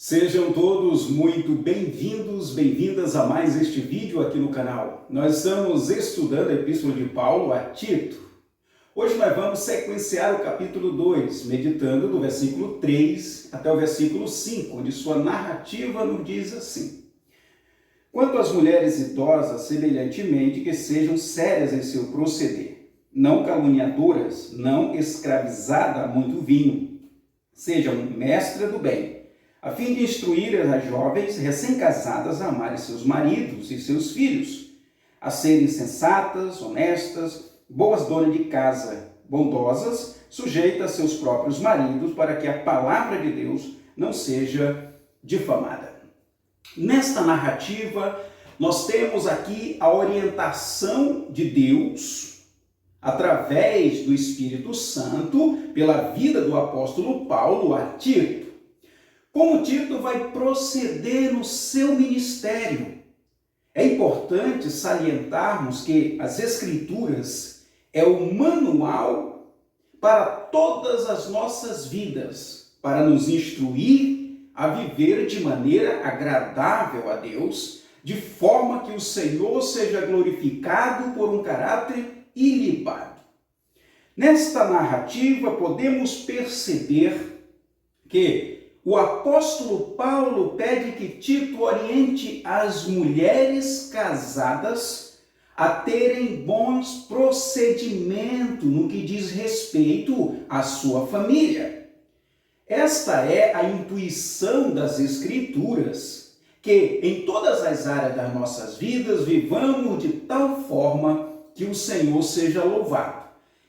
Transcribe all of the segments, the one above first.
Sejam todos muito bem-vindos, bem-vindas a mais este vídeo aqui no canal. Nós estamos estudando a Epístola de Paulo a Tito. Hoje nós vamos sequenciar o capítulo 2, meditando do versículo 3 até o versículo 5, onde sua narrativa nos diz assim: Quanto às mulheres idosas, semelhantemente, que sejam sérias em seu proceder, não caluniadoras, não escravizadas a muito vinho, sejam mestras do bem, a fim de instruir as jovens recém-casadas a amarem seus maridos e seus filhos, a serem sensatas, honestas, boas donas de casa, bondosas, sujeitas a seus próprios maridos, para que a palavra de Deus não seja difamada. Nesta narrativa, nós temos aqui a orientação de Deus, através do Espírito Santo, pela vida do apóstolo Paulo a Tito. Como Tito vai proceder no seu ministério. É importante salientarmos que as Escrituras é o manual para todas as nossas vidas, para nos instruir a viver de maneira agradável a Deus, de forma que o Senhor seja glorificado por um caráter ilibado. Nesta narrativa, podemos perceber que o apóstolo Paulo pede que Tito oriente as mulheres casadas a terem bons procedimentos no que diz respeito à sua família. Esta é a intuição das Escrituras, que em todas as áreas das nossas vidas vivamos de tal forma que o Senhor seja louvado.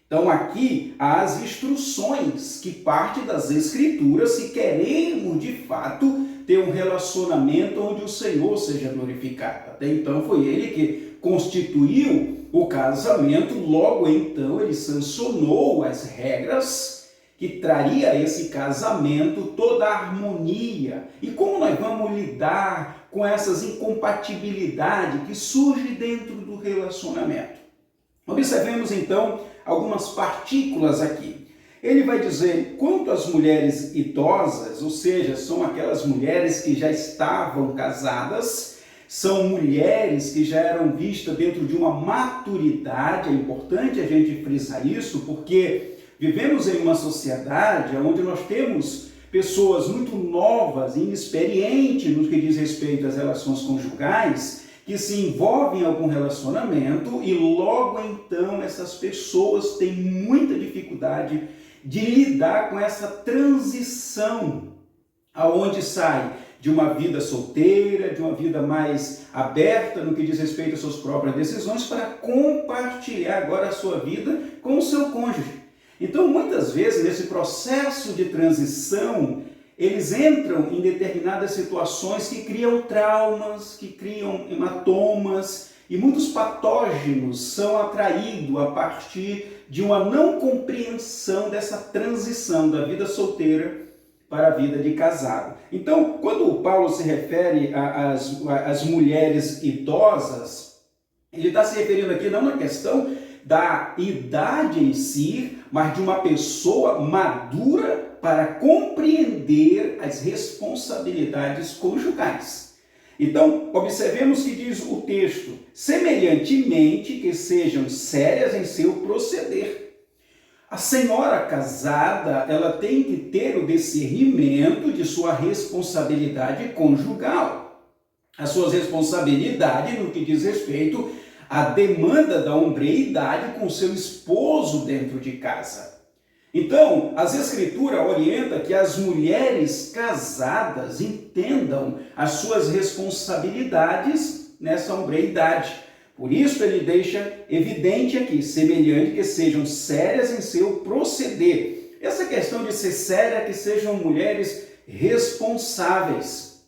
Então aqui há as instruções que partem das Escrituras se queremos de fato ter um relacionamento onde o Senhor seja glorificado. Até então foi ele que constituiu o casamento, logo então ele sancionou as regras que traria a esse casamento toda a harmonia. E como nós vamos lidar com essas incompatibilidades que surgem dentro do relacionamento? Observemos então algumas partículas aqui. Ele vai dizer, quanto às mulheres idosas, ou seja, são aquelas mulheres que já estavam casadas, são mulheres que já eram vistas dentro de uma maturidade. É importante a gente frisar isso, porque vivemos em uma sociedade onde nós temos pessoas muito novas, inexperientes no que diz respeito às relações conjugais, que se envolvem em algum relacionamento e logo então essas pessoas têm muita dificuldade de lidar com essa transição, aonde sai de uma vida solteira, de uma vida mais aberta no que diz respeito às suas próprias decisões, para compartilhar agora a sua vida com o seu cônjuge. Então, muitas vezes, nesse processo de transição, eles entram em determinadas situações que criam traumas, que criam hematomas, e muitos patógenos são atraídos a partir de uma não compreensão dessa transição da vida solteira para a vida de casado. Então, quando o Paulo se refere às mulheres idosas, ele está se referindo aqui não na questão da idade em si, mas de uma pessoa madura para compreender as responsabilidades conjugais. Então, observemos que diz o texto, semelhantemente que sejam sérias em seu proceder. A senhora casada, ela tem que ter o discernimento de sua responsabilidade conjugal. As suas responsabilidades no que diz respeito à demanda da hombreidade com seu esposo dentro de casa. Então, as Escrituras orientam que as mulheres casadas entendam as suas responsabilidades nessa hombreidade. Por isso ele deixa evidente aqui, semelhante que sejam sérias em seu proceder. Essa questão de ser séria, que sejam mulheres responsáveis.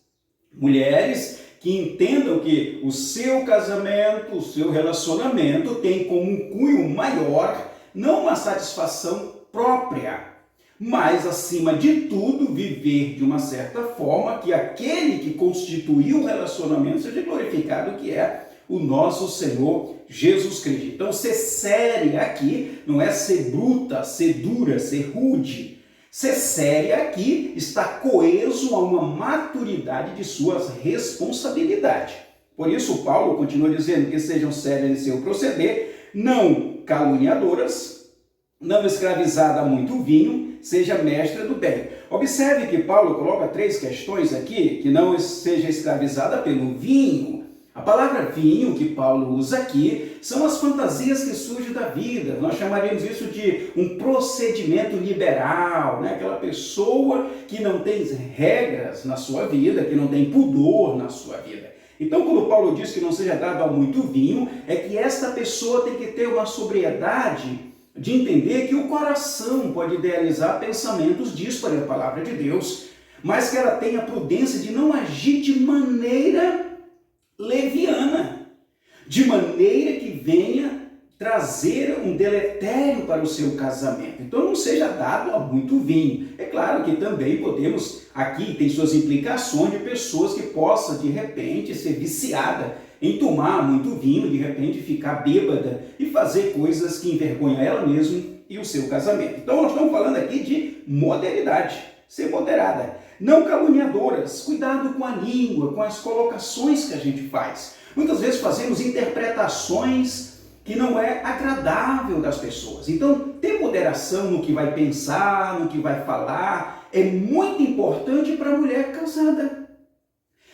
Mulheres que entendam que o seu casamento, o seu relacionamento tem como um cunho maior, não uma satisfação própria, mas, acima de tudo, viver de uma certa forma que aquele que constituiu o relacionamento seja glorificado, que é o nosso Senhor Jesus Cristo. Então, ser séria aqui não é ser bruta, ser dura, ser rude, Ser séria aqui está coeso a uma maturidade de suas responsabilidades. Por isso, Paulo continua dizendo que sejam sérias em seu proceder, não caluniadoras, não escravizada a muito vinho, seja mestra do bem. Observe que Paulo coloca 3 questões aqui, que não seja escravizada pelo vinho. A palavra vinho que Paulo usa aqui são as fantasias que surgem da vida. Nós chamaríamos isso de um procedimento liberal, né? Aquela pessoa que não tem regras na sua vida, que não tem pudor na sua vida. Então, quando Paulo diz que não seja dado a muito vinho, é que esta pessoa tem que ter uma sobriedade de entender que o coração pode idealizar pensamentos díspares da palavra de Deus, mas que ela tenha prudência de não agir de maneira leviana, de maneira que venha trazer um deletério para o seu casamento. Então não seja dado a muito vinho. É claro que também podemos, aqui tem suas implicações de pessoas que possam de repente ser viciada em tomar muito vinho, de repente ficar bêbada e fazer coisas que envergonham ela mesma e o seu casamento. Então nós estamos falando aqui de modernidade, ser moderada. Não caluniadoras, cuidado com a língua, com as colocações que a gente faz. Muitas vezes fazemos interpretações que não é agradável das pessoas. Então, ter moderação no que vai pensar, no que vai falar, é muito importante para a mulher casada.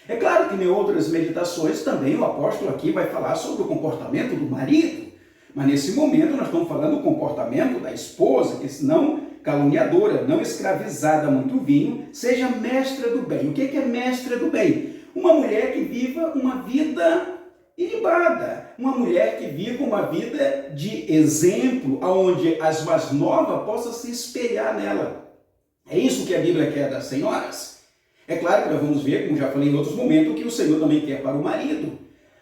É claro que em outras meditações também o apóstolo aqui vai falar sobre o comportamento do marido, mas nesse momento nós estamos falando do comportamento da esposa, que não caluniadora, não escravizada a muito vinho, seja mestra do bem. O que é mestra do bem? Uma mulher que viva uma vida ilibada, uma mulher que viva uma vida de exemplo, onde as mais novas possam se espelhar nela. É isso que a Bíblia quer das senhoras. É claro que nós vamos ver, como já falei em outros momentos, o que o Senhor também quer para o marido.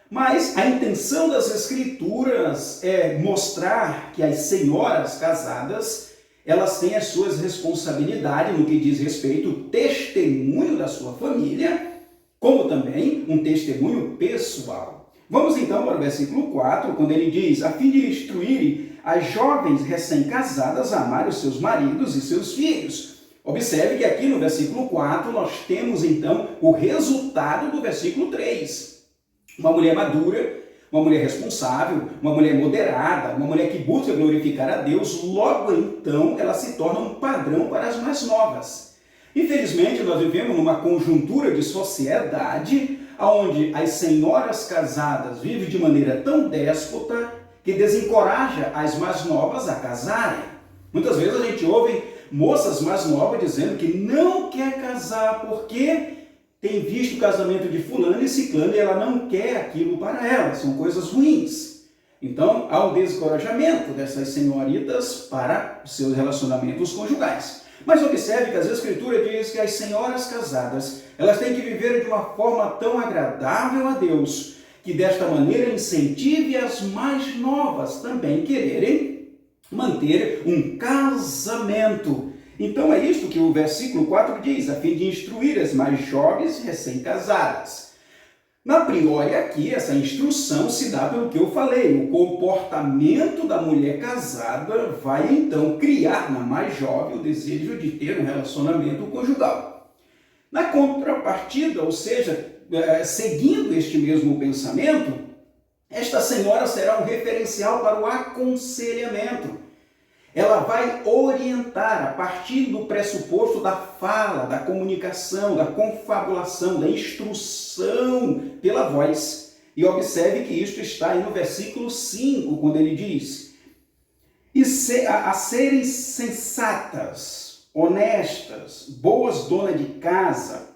Mas a intenção das Escrituras é mostrar que as senhoras casadas, elas têm as suas responsabilidades no que diz respeito ao testemunho da sua família, como também um testemunho pessoal. Vamos então para o versículo 4, quando ele diz, a fim de instruir as jovens recém-casadas a amar os seus maridos e seus filhos. Observe que aqui no versículo 4 nós temos então o resultado do versículo 3. Uma mulher madura, uma mulher responsável, uma mulher moderada, uma mulher que busca glorificar a Deus, logo então ela se torna um padrão para as mais novas. Infelizmente nós vivemos numa conjuntura de sociedade onde as senhoras casadas vivem de maneira tão déspota que desencoraja as mais novas a casarem. Muitas vezes a gente ouve moças mais novas dizendo que não quer casar porque tem visto o casamento de fulano e ciclano e ela não quer aquilo para ela, são coisas ruins. Então há um descorajamento dessas senhoritas para os seus relacionamentos conjugais. Mas observe que as Escrituras diz que as senhoras casadas, elas têm que viver de uma forma tão agradável a Deus, que desta maneira incentive as mais novas também quererem manter um casamento. Então é isto que o versículo 4 diz, a fim de instruir as mais jovens recém-casadas. Na priori aqui, essa instrução se dá pelo que eu falei, o comportamento da mulher casada vai então criar na mais jovem o desejo de ter um relacionamento conjugal. Na contrapartida, ou seja, seguindo este mesmo pensamento, esta senhora será um referencial para o aconselhamento. Ela vai orientar a partir do pressuposto da fala, da comunicação, da confabulação, da instrução pela voz. E observe que isto está aí no versículo 5, quando ele diz, a serem sensatas, honestas, boas donas de casa.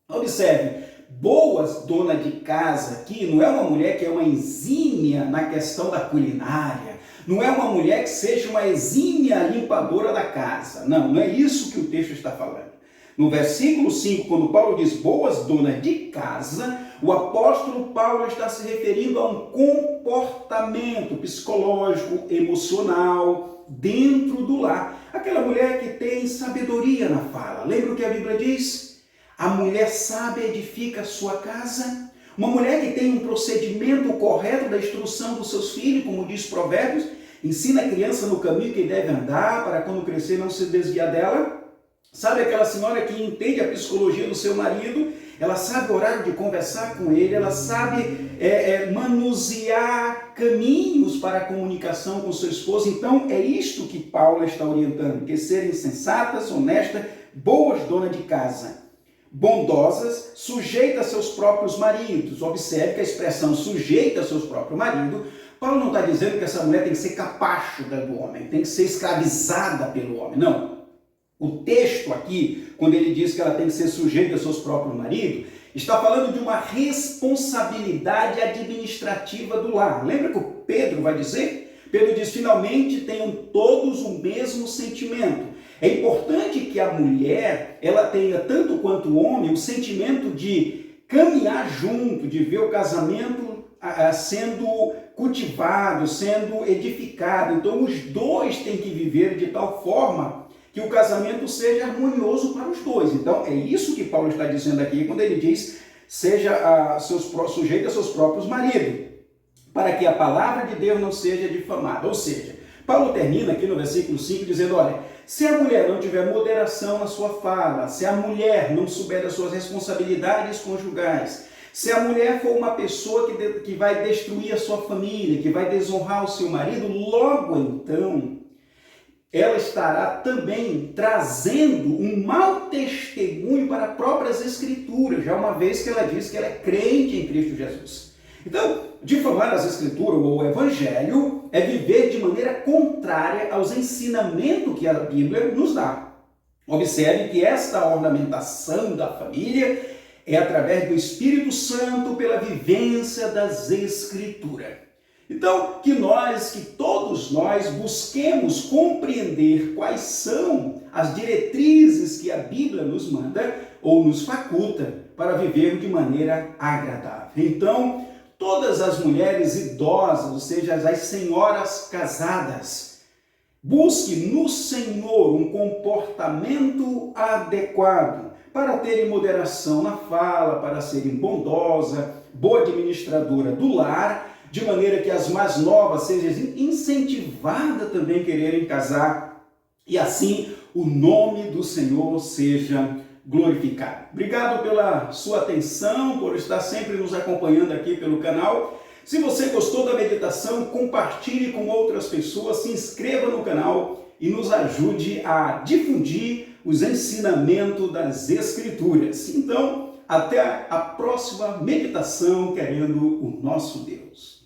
Observe, boas donas de casa aqui não é uma mulher que é uma exímia na questão da culinária, não é uma mulher que seja uma exímia limpadora da casa. Não, não é isso que o texto está falando. No versículo 5, quando Paulo diz boas donas de casa, o apóstolo Paulo está se referindo a um comportamento psicológico, emocional, dentro do lar. Aquela mulher que tem sabedoria na fala. Lembra o que a Bíblia diz? A mulher sábia edifica a sua casa. Uma mulher que tem um procedimento correto da instrução dos seus filhos, como diz Provérbios, ensina a criança no caminho que deve andar, para quando crescer não se desviar dela. Sabe aquela senhora que entende a psicologia do seu marido, ela sabe o horário de conversar com ele, ela sabe manusear caminhos para a comunicação com seu esposo. Então é isto que Paulo está orientando, que serem sensatas, honestas, boas donas de casa, bondosas, sujeitas a seus próprios maridos. Observe que a expressão sujeita a seus próprios maridos, Paulo não está dizendo que essa mulher tem que ser capacho do homem, tem que ser escravizada pelo homem, não. O texto aqui, quando ele diz que ela tem que ser sujeita a seus próprios maridos, está falando de uma responsabilidade administrativa do lar. Lembra que o Pedro vai dizer? Pedro diz, finalmente tenham todos o mesmo sentimento. É importante que a mulher, ela tenha, tanto quanto o homem, o sentimento de caminhar junto, de ver o casamento sendo cultivado, sendo edificado. Então os dois têm que viver de tal forma que o casamento seja harmonioso para os dois. Então é isso que Paulo está dizendo aqui quando ele diz seja sujeito a seus próprios maridos, para que a palavra de Deus não seja difamada. Ou seja, Paulo termina aqui no versículo 5 dizendo, olha, se a mulher não tiver moderação na sua fala, se a mulher não souber das suas responsabilidades conjugais, se a mulher for uma pessoa que vai destruir a sua família, que vai desonrar o seu marido, logo então ela estará também trazendo um mau testemunho para as próprias Escrituras, já uma vez que ela diz que ela é crente em Cristo Jesus. Então, difamar as Escrituras ou o Evangelho é viver de maneira contrária aos ensinamentos que a Bíblia nos dá. Observe que esta ornamentação da família é através do Espírito Santo pela vivência das Escrituras. Então, que todos nós busquemos compreender quais são as diretrizes que a Bíblia nos manda ou nos faculta para viver de maneira agradável. Então, todas as mulheres idosas, ou seja, as senhoras casadas, busque no Senhor um comportamento adequado para terem moderação na fala, para serem bondosa, boa administradora do lar, de maneira que as mais novas sejam incentivadas também a quererem casar e assim o nome do Senhor seja glorificado. Obrigado pela sua atenção, por estar sempre nos acompanhando aqui pelo canal. Se você gostou da meditação, compartilhe com outras pessoas, se inscreva no canal e nos ajude a difundir os ensinamentos das Escrituras. Então, até a próxima meditação, querendo o nosso Deus.